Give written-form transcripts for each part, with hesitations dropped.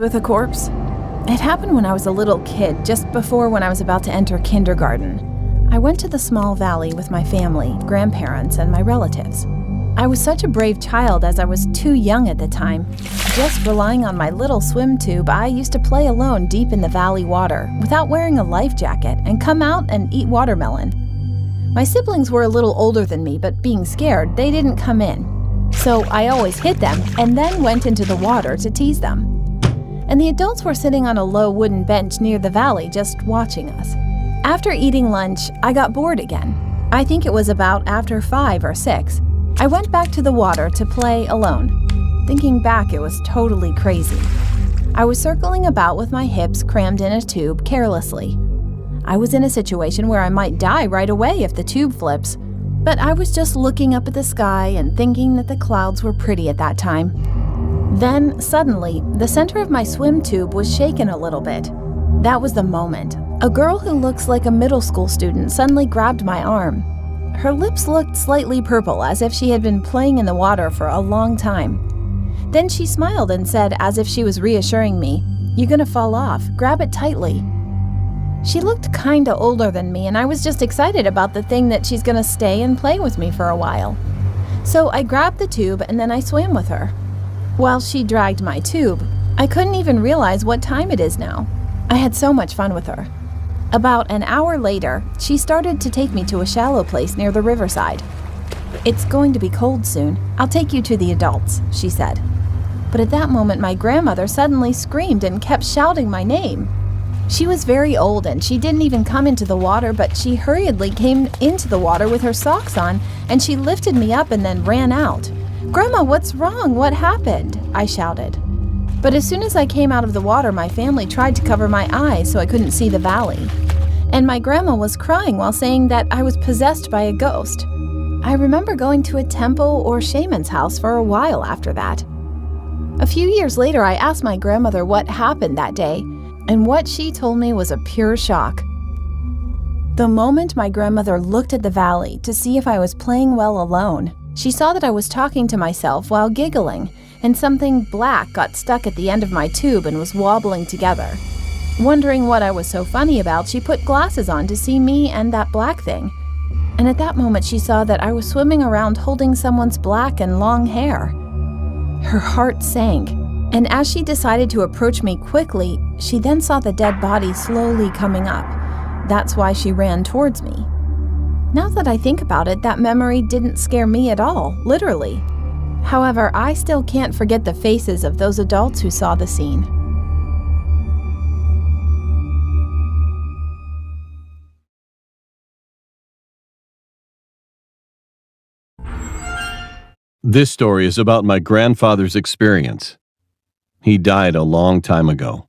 with a corpse? It happened when I was a little kid, just before when I was about to enter kindergarten. I went to the small valley with my family, grandparents, and my relatives. I was such a brave child as I was too young at the time. Just relying on my little swim tube, I used to play alone deep in the valley water without wearing a life jacket and come out and eat watermelon. My siblings were a little older than me, but being scared, they didn't come in. So I always hid them and then went into the water to tease them. And the adults were sitting on a low wooden bench near the valley just watching us. After eating lunch, I got bored again. I think it was about after 5 or 6. I went back to the water to play alone. Thinking back, it was totally crazy. I was circling about with my hips crammed in a tube carelessly. I was in a situation where I might die right away if the tube flips, but I was just looking up at the sky and thinking that the clouds were pretty at that time. Then, suddenly, the center of my swim tube was shaken a little bit. That was the moment. A girl who looks like a middle school student suddenly grabbed my arm. Her lips looked slightly purple, as if she had been playing in the water for a long time. Then she smiled and said, as if she was reassuring me, "You're gonna fall off. Grab it tightly." She looked kinda older than me, and I was just excited about the thing that she's gonna stay and play with me for a while. So I grabbed the tube and then I swam with her. While she dragged my tube, I couldn't even realize what time it is now. I had so much fun with her. About an hour later, she started to take me to a shallow place near the riverside. "It's going to be cold soon. I'll take you to the adults," she said. But at that moment, my grandmother suddenly screamed and kept shouting my name. She was very old and she didn't even come into the water, but she hurriedly came into the water with her socks on, and she lifted me up and then ran out. "Grandma, what's wrong? What happened?" I shouted. But as soon as I came out of the water, my family tried to cover my eyes so I couldn't see the valley. And my grandma was crying while saying that I was possessed by a ghost. I remember going to a temple or shaman's house for a while after that. A few years later, I asked my grandmother what happened that day, and what she told me was a pure shock. The moment my grandmother looked at the valley to see if I was playing well alone, she saw that I was talking to myself while giggling, and something black got stuck at the end of my tube and was wobbling together. Wondering what I was so funny about, she put glasses on to see me and that black thing. And at that moment, she saw that I was swimming around holding someone's black and long hair. Her heart sank, and as she decided to approach me quickly, she then saw the dead body slowly coming up. That's why she ran towards me. Now that I think about it, that memory didn't scare me at all, literally. However, I still can't forget the faces of those adults who saw the scene. This story is about my grandfather's experience. He died a long time ago.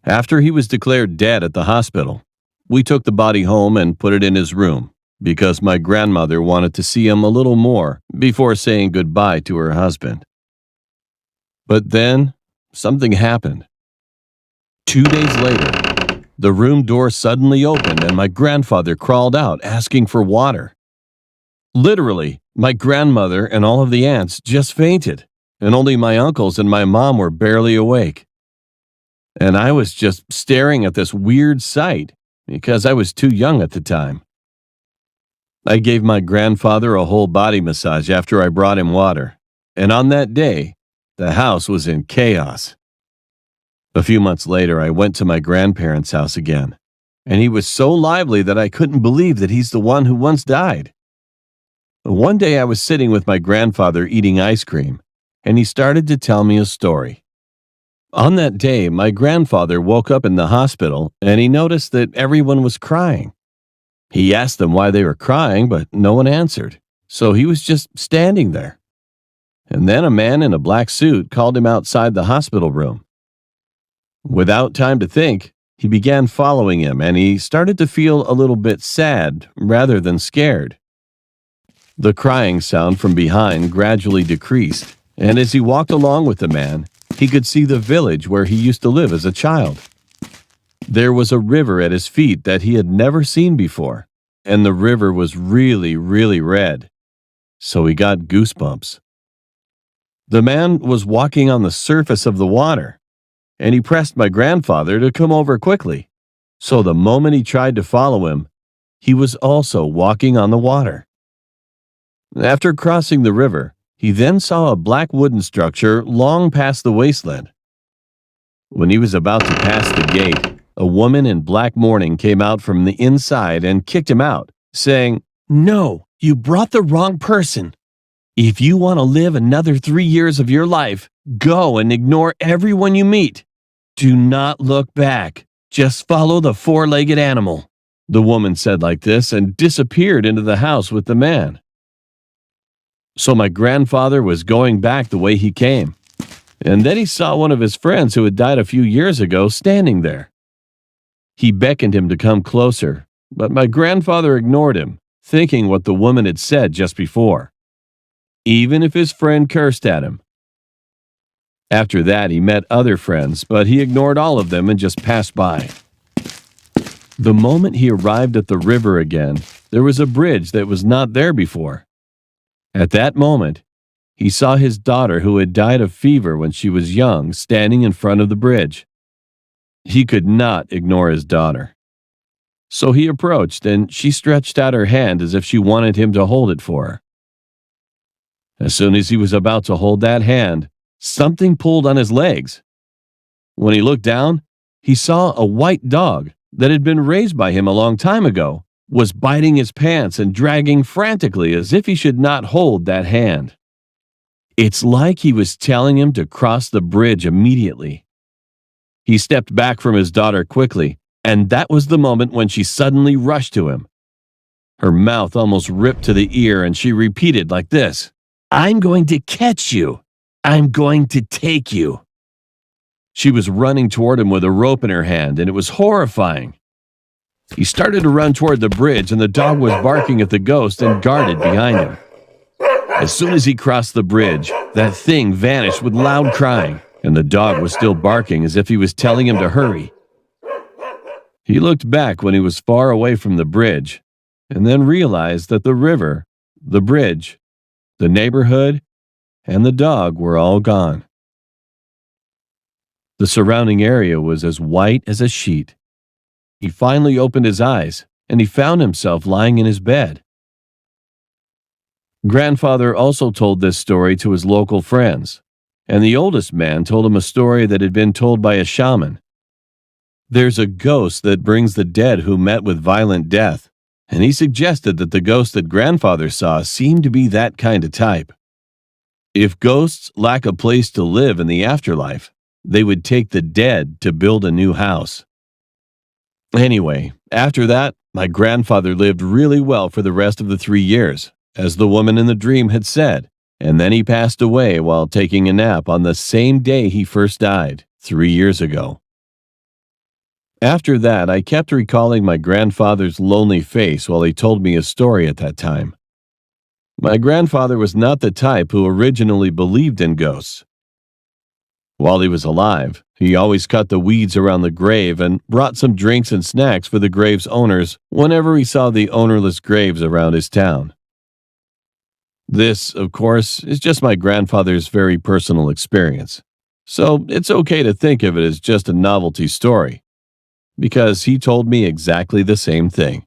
After he was declared dead at the hospital, we took the body home and put it in his room because my grandmother wanted to see him a little more before saying goodbye to her husband. But then, something happened. 2 days later, the room door suddenly opened and my grandfather crawled out asking for water. Literally, my grandmother and all of the aunts just fainted, and only my uncles and my mom were barely awake. And I was just staring at this weird sight because I was too young at the time. I gave my grandfather a whole body massage after I brought him water, and on that day, the house was in chaos. A few months later, I went to my grandparents' house again, and he was so lively that I couldn't believe that he's the one who once died. One day I was sitting with my grandfather eating ice cream, and he started to tell me a story. On that day, my grandfather woke up in the hospital, and he noticed that everyone was crying. He asked them why they were crying, but no one answered, so he was just standing there. And then a man in a black suit called him outside the hospital room. Without time to think, he began following him, and he started to feel a little bit sad rather than scared. The crying sound from behind gradually decreased, and as he walked along with the man, he could see the village where he used to live as a child. There was a river at his feet that he had never seen before, and the river was really, really red. So he got goosebumps. The man was walking on the surface of the water, and he pressed my grandfather to come over quickly. So the moment he tried to follow him, he was also walking on the water. After crossing the river, he then saw a black wooden structure long past the wasteland. When he was about to pass the gate, a woman in black mourning came out from the inside and kicked him out, saying, "No, you brought the wrong person. If you want to live another 3 years of your life, go and ignore everyone you meet. Do not look back. Just follow the four-legged animal." The woman said like this and disappeared into the house with the man. So my grandfather was going back the way he came. And then he saw one of his friends who had died a few years ago standing there. He beckoned him to come closer, but my grandfather ignored him, thinking what the woman had said just before, even if his friend cursed at him. After that, he met other friends, but he ignored all of them and just passed by. The moment he arrived at the river again, there was a bridge that was not there before. At that moment, he saw his daughter, who had died of fever when she was young, standing in front of the bridge. He could not ignore his daughter. So he approached, and she stretched out her hand as if she wanted him to hold it for her. As soon as he was about to hold that hand, something pulled on his legs. When he looked down, he saw a white dog that had been raised by him a long time ago was biting his pants and dragging frantically as if he should not hold that hand. It's like he was telling him to cross the bridge immediately. He stepped back from his daughter quickly, and that was the moment when she suddenly rushed to him. Her mouth almost ripped to the ear, and she repeated like this, "I'm going to catch you. I'm going to take you." She was running toward him with a rope in her hand, and it was horrifying. He started to run toward the bridge, and the dog was barking at the ghost and guarded behind him. As soon as he crossed the bridge, that thing vanished with loud crying, and the dog was still barking as if he was telling him to hurry. He looked back when he was far away from the bridge, and then realized that the river, the bridge, the neighborhood, and the dog were all gone. The surrounding area was as white as a sheet. He finally opened his eyes, and he found himself lying in his bed. Grandfather also told this story to his local friends, and the oldest man told him a story that had been told by a shaman. There's a ghost that brings the dead who met with violent death, and he suggested that the ghost that Grandfather saw seemed to be that kind of type. If ghosts lack a place to live in the afterlife, they would take the dead to build a new house. Anyway, after that, my grandfather lived really well for the rest of the 3 years, as the woman in the dream had said, and then he passed away while taking a nap on the same day he first died, 3 years ago. After that, I kept recalling my grandfather's lonely face while he told me his story at that time. My grandfather was not the type who originally believed in ghosts. While he was alive, he always cut the weeds around the grave and brought some drinks and snacks for the grave's owners whenever he saw the ownerless graves around his town. This, of course, is just my grandfather's very personal experience, so it's okay to think of it as just a novelty story, because he told me exactly the same thing.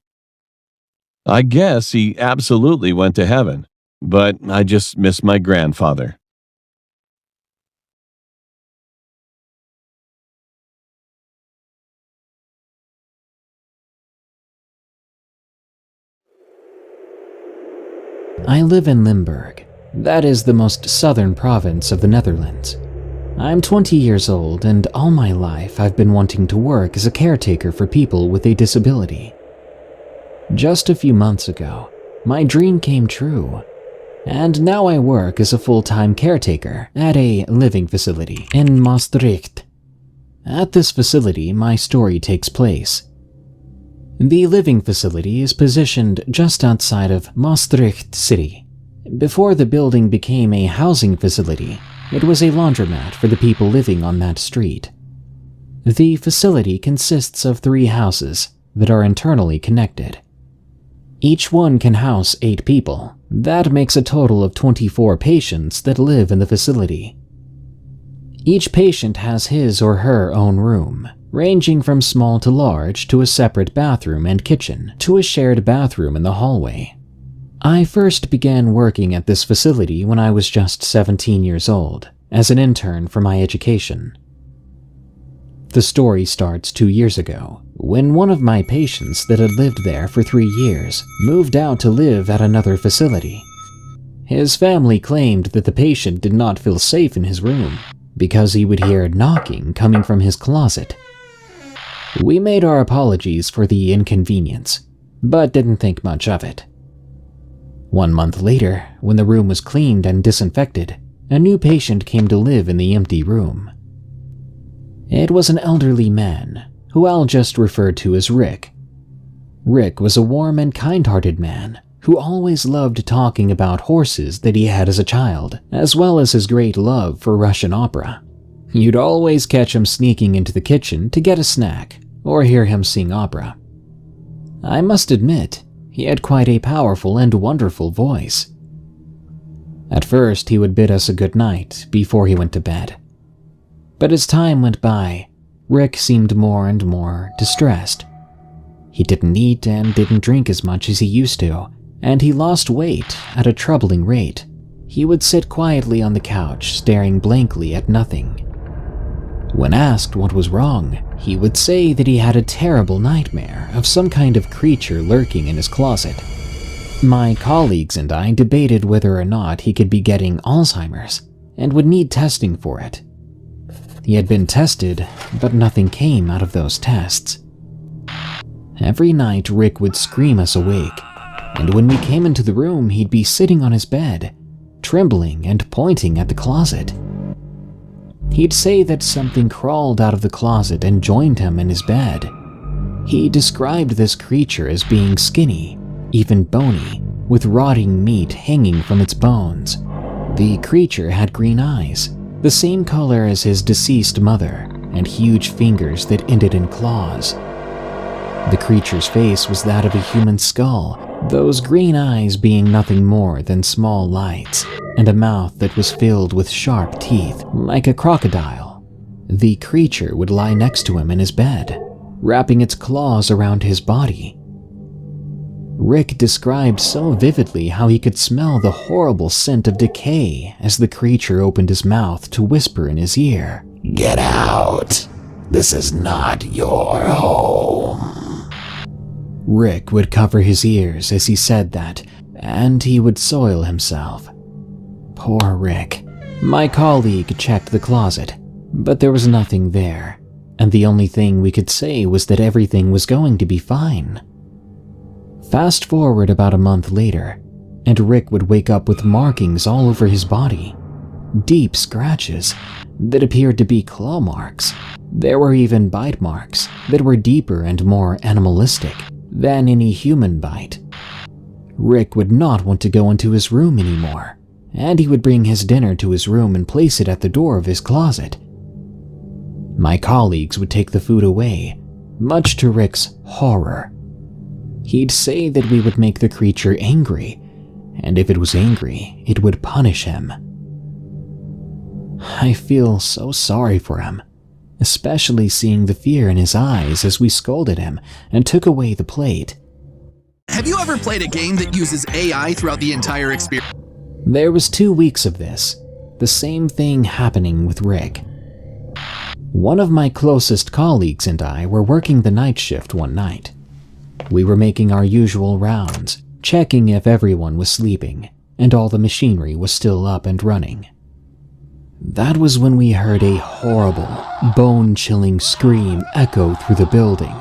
I guess he absolutely went to heaven, but I just miss my grandfather. I live in Limburg. That is the most southern province of the Netherlands. I'm 20 years old, and all my life I've been wanting to work as a caretaker for people with a disability. Just a few months ago, my dream came true, and now I work as a full-time caretaker at a living facility in Maastricht. At this facility, my story takes place. The living facility is positioned just outside of Maastricht City. Before the building became a housing facility, it was a laundromat for the people living on that street. The facility consists of 3 houses that are internally connected. Each one can house 8 people. That makes a total of 24 patients that live in the facility. Each patient has his or her own room, ranging from small to large to a separate bathroom and kitchen to a shared bathroom in the hallway. I first began working at this facility when I was just 17 years old, as an intern for my education. The story starts 2 years ago, when one of my patients that had lived there for 3 years moved out to live at another facility. His family claimed that the patient did not feel safe in his room because he would hear knocking coming from his closet. We made our apologies for the inconvenience, but didn't think much of it. 1 month later, when the room was cleaned and disinfected, a new patient came to live in the empty room. It was an elderly man, who I'll just refer to as Rick. Rick was a warm and kind-hearted man who always loved talking about horses that he had as a child, as well as his great love for Russian opera. You'd always catch him sneaking into the kitchen to get a snack or hear him sing opera. I must admit, he had quite a powerful and wonderful voice. At first, he would bid us a good night before he went to bed. But as time went by, Rick seemed more and more distressed. He didn't eat and didn't drink as much as he used to, and he lost weight at a troubling rate. He would sit quietly on the couch, staring blankly at nothing. When asked what was wrong, he would say that he had a terrible nightmare of some kind of creature lurking in his closet. My colleagues and I debated whether or not he could be getting Alzheimer's and would need testing for it. He had been tested, but nothing came out of those tests. Every night, Rick would scream us awake, and when we came into the room, he'd be sitting on his bed, trembling and pointing at the closet. He'd say that something crawled out of the closet and joined him in his bed. He described this creature as being skinny, even bony, with rotting meat hanging from its bones. The creature had green eyes, the same color as his deceased mother, and huge fingers that ended in claws. The creature's face was that of a human skull, those green eyes being nothing more than small lights, and a mouth that was filled with sharp teeth, like a crocodile. The creature would lie next to him in his bed, wrapping its claws around his body. Rick described so vividly how he could smell the horrible scent of decay as the creature opened his mouth to whisper in his ear, "Get out! This is not your home." Rick would cover his ears as he said that, and he would soil himself. Poor Rick. My colleague checked the closet, but there was nothing there, and the only thing we could say was that everything was going to be fine. Fast forward about a month later, and Rick would wake up with markings all over his body. Deep scratches that appeared to be claw marks. There were even bite marks that were deeper and more animalistic than any human bite. Rick would not want to go into his room anymore, and he would bring his dinner to his room and place it at the door of his closet. My colleagues would take the food away, much to Rick's horror. He'd say that we would make the creature angry, and if it was angry, it would punish him. I feel so sorry for him, especially seeing the fear in his eyes as we scolded him and took away the plate. Have you ever played a game that uses AI throughout the entire experience? There was 2 weeks of this, the same thing happening with Rick. One of my closest colleagues and I were working the night shift one night. We were making our usual rounds, checking if everyone was sleeping and all the machinery was still up and running. That was when we heard a horrible, bone-chilling scream echo through the building.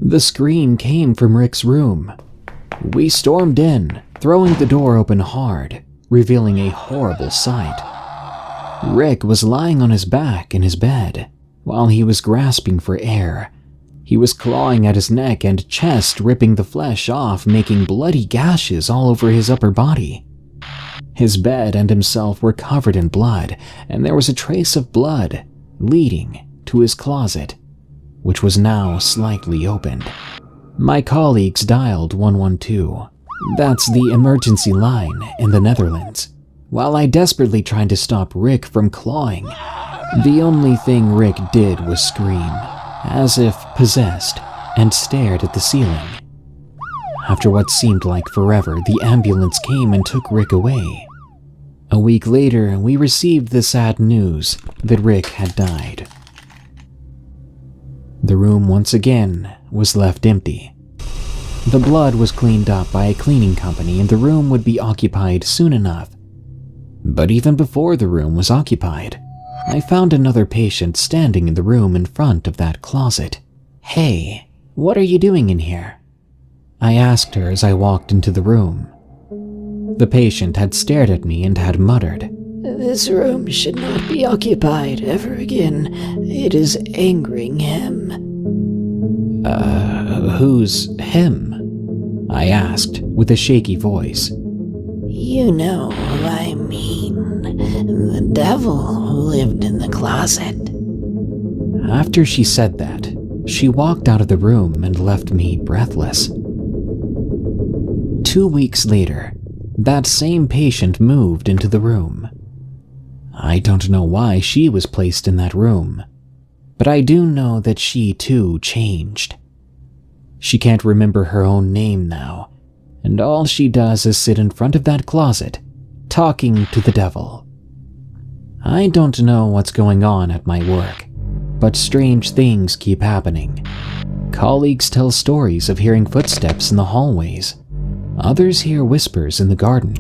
The scream came from Rick's room. We stormed in, throwing the door open hard, revealing a horrible sight. Rick was lying on his back in his bed, while he was grasping for air. He was clawing at his neck and chest, ripping the flesh off, making bloody gashes all over his upper body. His bed and himself were covered in blood, and there was a trace of blood leading to his closet, which was now slightly opened. My colleagues dialed 112. That's the emergency line in the Netherlands. while I desperately tried to stop Rick from clawing. The only thing Rick did was scream, as if possessed, and stared at the ceiling. After what seemed like forever, the ambulance came and took Rick away. A week later, we received the sad news that Rick had died. The room once again was left empty. The blood was cleaned up by a cleaning company and the room would be occupied soon enough. But even before the room was occupied, I found another patient standing in the room in front of that closet. "Hey, what are you doing in here?" I asked her as I walked into the room. The patient had stared at me and had muttered, "This room should not be occupied ever again. It is angering him." Who's him?" I asked with a shaky voice. You know who I mean. The devil who lived in the closet. After she said that, she walked out of the room and left me breathless. 2 weeks later, that same patient moved into the room. I don't know why she was placed in that room, but I do know that she too changed. She can't remember her own name now, and all she does is sit in front of that closet, talking to the devil. I don't know what's going on at my work, but strange things keep happening. Colleagues tell stories of hearing footsteps in the hallways. Others hear whispers in the garden.